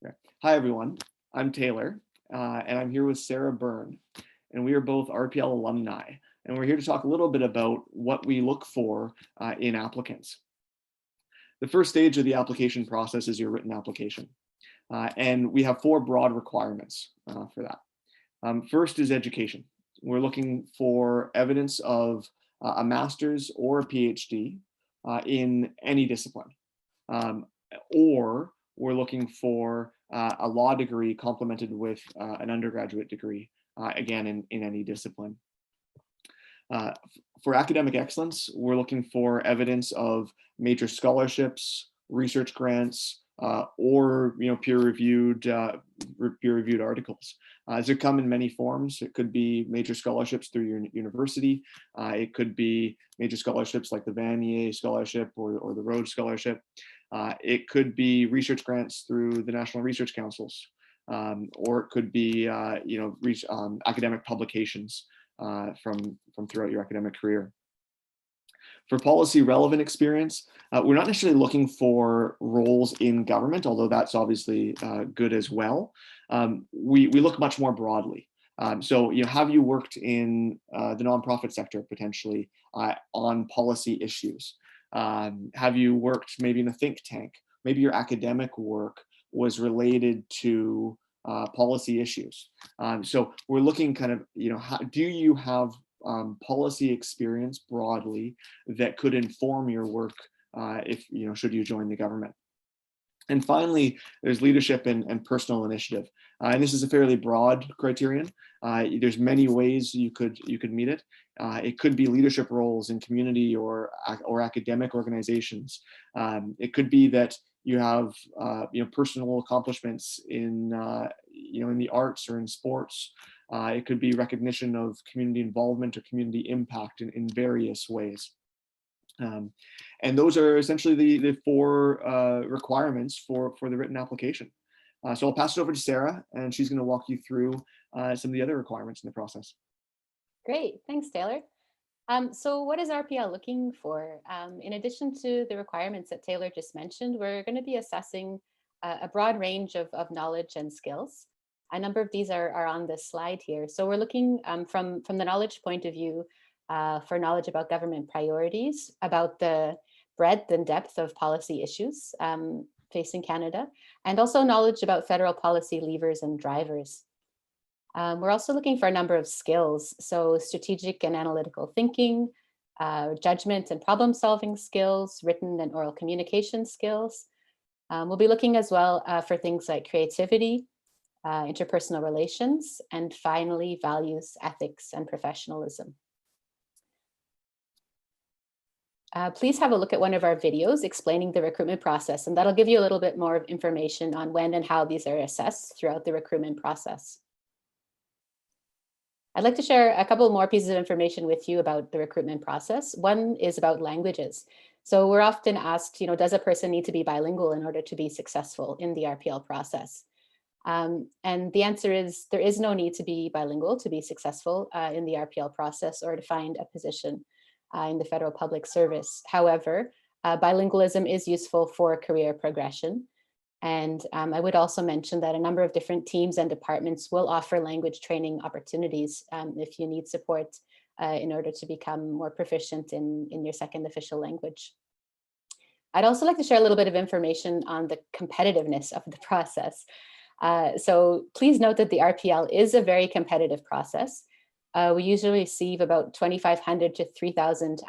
Okay. Hi, everyone. I'm Taylor, and I'm here with Sarah Byrne, and we are both RPL alumni. And we're here to talk a little bit about what we look for in applicants. The first stage of the application process is your written application. And we have four broad requirements for that. First is education. We're looking for evidence of a master's or a PhD in any discipline. Or we're looking for a law degree complemented with an undergraduate degree, again, in any discipline. For academic excellence, we're looking for evidence of major scholarships, research grants, or peer-reviewed articles. They come in many forms. It could be major scholarships through your university. It could be major scholarships like the Vanier Scholarship or the Rhodes Scholarship. It could be research grants through the National Research Councils, or it could be academic publications from throughout your academic career. For policy relevant experience, we're not necessarily looking for roles in government, although that's obviously good as well. We look much more broadly. So, have you worked in the nonprofit sector potentially on policy issues? Have you worked maybe in a think tank? Maybe your academic work was related to policy issues. So we're looking kind of, do you have policy experience broadly that could inform your work if, should you join the government? And finally, there's leadership and personal initiative. And this is a fairly broad criterion. There's many ways you could meet it. It could be leadership roles in community or academic organizations. It could be that you have personal accomplishments in in the arts or in sports. It could be recognition of community involvement or community impact in various ways. And those are essentially the four requirements for the written application. So I'll pass it over to Sarah, and she's going to walk you through some of the other requirements in the process. Great, thanks, Taylor. So what is RPL looking for? In addition to the requirements that Taylor just mentioned, we're going to be assessing a broad range of knowledge and skills. A number of these are on this slide here. So we're looking from the knowledge point of view for knowledge about government priorities, about the breadth and depth of policy issues facing Canada, and also knowledge about federal policy levers and drivers. We're also looking for a number of skills, so strategic and analytical thinking, judgment and problem solving skills, written and oral communication skills. We'll be looking as well for things like creativity, interpersonal relations, and finally, values, ethics, and professionalism. Please have a look at one of our videos explaining the recruitment process, and that'll give you a little bit more information on when and how these are assessed throughout the recruitment process. I'd like to share a couple more pieces of information with you about the recruitment process. One is about languages. So we're often asked, does a person need to be bilingual in order to be successful in the RPL process? And the answer is there is no need to be bilingual to be successful in the RPL process or to find a position in the federal public service. However, bilingualism is useful for career progression. And I would also mention that a number of different teams and departments will offer language training opportunities if you need support in order to become more proficient in your second official language. I'd also like to share a little bit of information on the competitiveness of the process. So please note that the RPL is a very competitive process. We usually receive about 2,500 to 3,000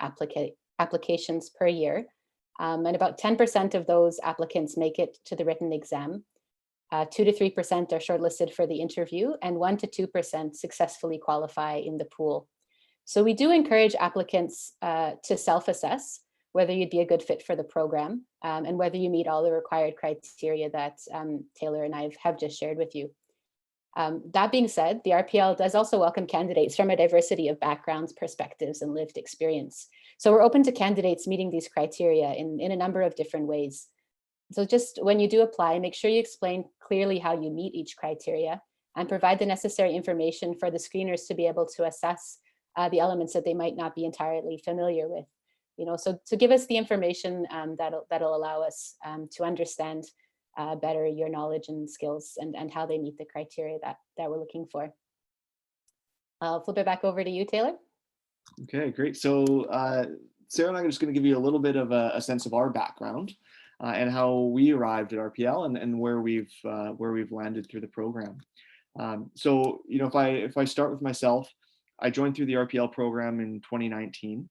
applications per year. And about 10% of those applicants make it to the written exam. 2 to 3% are shortlisted for the interview, and 1 to 2% successfully qualify in the pool. So we do encourage applicants to self-assess whether you'd be a good fit for the program and whether you meet all the required criteria that Taylor and I have just shared with you. That being said, the RPL does also welcome candidates from a diversity of backgrounds, perspectives, and lived experience. So we're open to candidates meeting these criteria in a number of different ways. So just when you do apply, make sure you explain clearly how you meet each criteria and provide the necessary information for the screeners to be able to assess the elements that they might not be entirely familiar with. So give us the information that'll allow us to understand better your knowledge and skills and how they meet the criteria that we're looking for. I'll flip it back over to you, Taylor. Okay, great. So Sarah and I are just going to give you a little bit of a sense of our background and how we arrived at RPL and where we've landed through the program. So if I start with myself, I joined through the RPL program in 2019.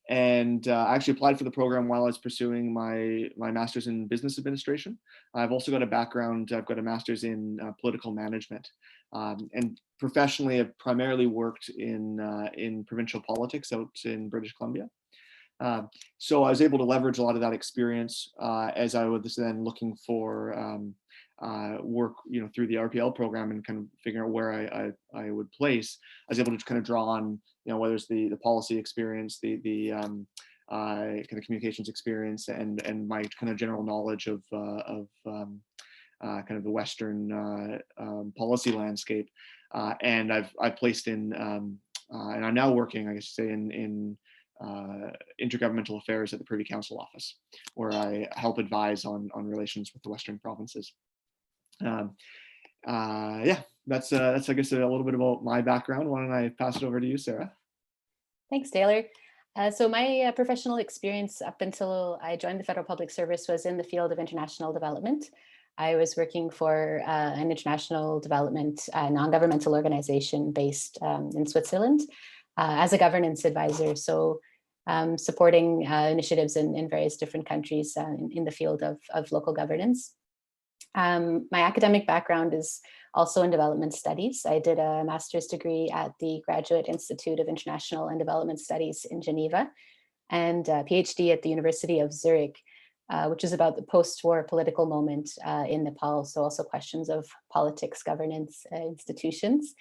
And I actually applied for the program while I was pursuing my master's in business administration. I've also got a background, I've got a master's in political management. And professionally, I've primarily worked in provincial politics out in British Columbia. So I was able to leverage a lot of that experience as I was then looking for work, through the RPL program and kind of figuring out where I would place. I was able to kind of draw on, whether it's the policy experience, the kind of communications experience, and my kind of general knowledge of kind of the Western policy landscape. And I've placed in, and I'm now working, I guess, say in intergovernmental affairs at the Privy Council office, where I help advise on relations with the Western provinces. Yeah, that's I guess a little bit about my background. Why don't I pass it over to you, Sarah? Thanks, Taylor. So my professional experience up until I joined the Federal Public Service was in the field of international development. I was working for an international development non-governmental organization based in Switzerland as a governance advisor. So supporting initiatives in various different countries in the field of local governance. My academic background is also in development studies. I did a master's degree at the Graduate Institute of International and Development Studies in Geneva, and a PhD at the University of Zurich, which is about the post-war political moment in Nepal, so also questions of politics, governance, institutions.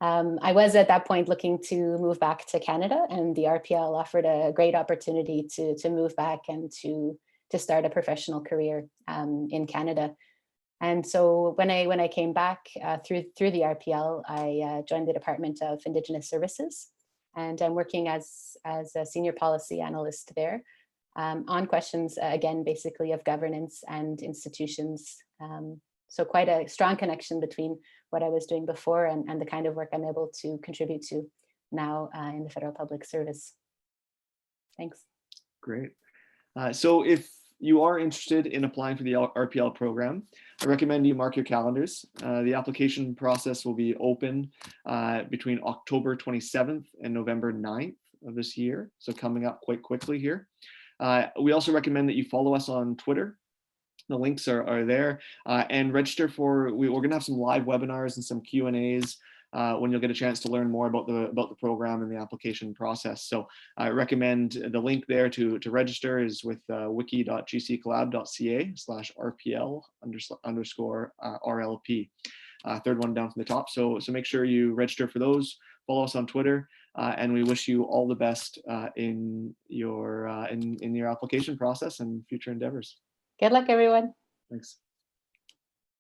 I was at that point looking to move back to Canada, and the RPL offered a great opportunity to move back and to start a professional career in Canada. And so when I came back through the RPL, I joined the Department of Indigenous Services, and I'm working as a senior policy analyst there on questions, again, basically of governance and institutions. So quite a strong connection between what I was doing before and the kind of work I'm able to contribute to now in the Federal Public Service. Thanks. Great. So if you are interested in applying for the RPL program, I recommend you mark your calendars. The application process will be open between October 27th and November 9th of this year. So coming up quite quickly here. We also recommend that you follow us on Twitter. The links are there, and register for, we're going to have some live webinars and some Q&As when you'll get a chance to learn more about the program and the application process. So I recommend the link there to register is with wiki.gccollab.ca/RPL_RLP. Third one down from the top. So make sure you register for those. Follow us on Twitter, and we wish you all the best in your application process and future endeavors. Good luck, everyone. Thanks.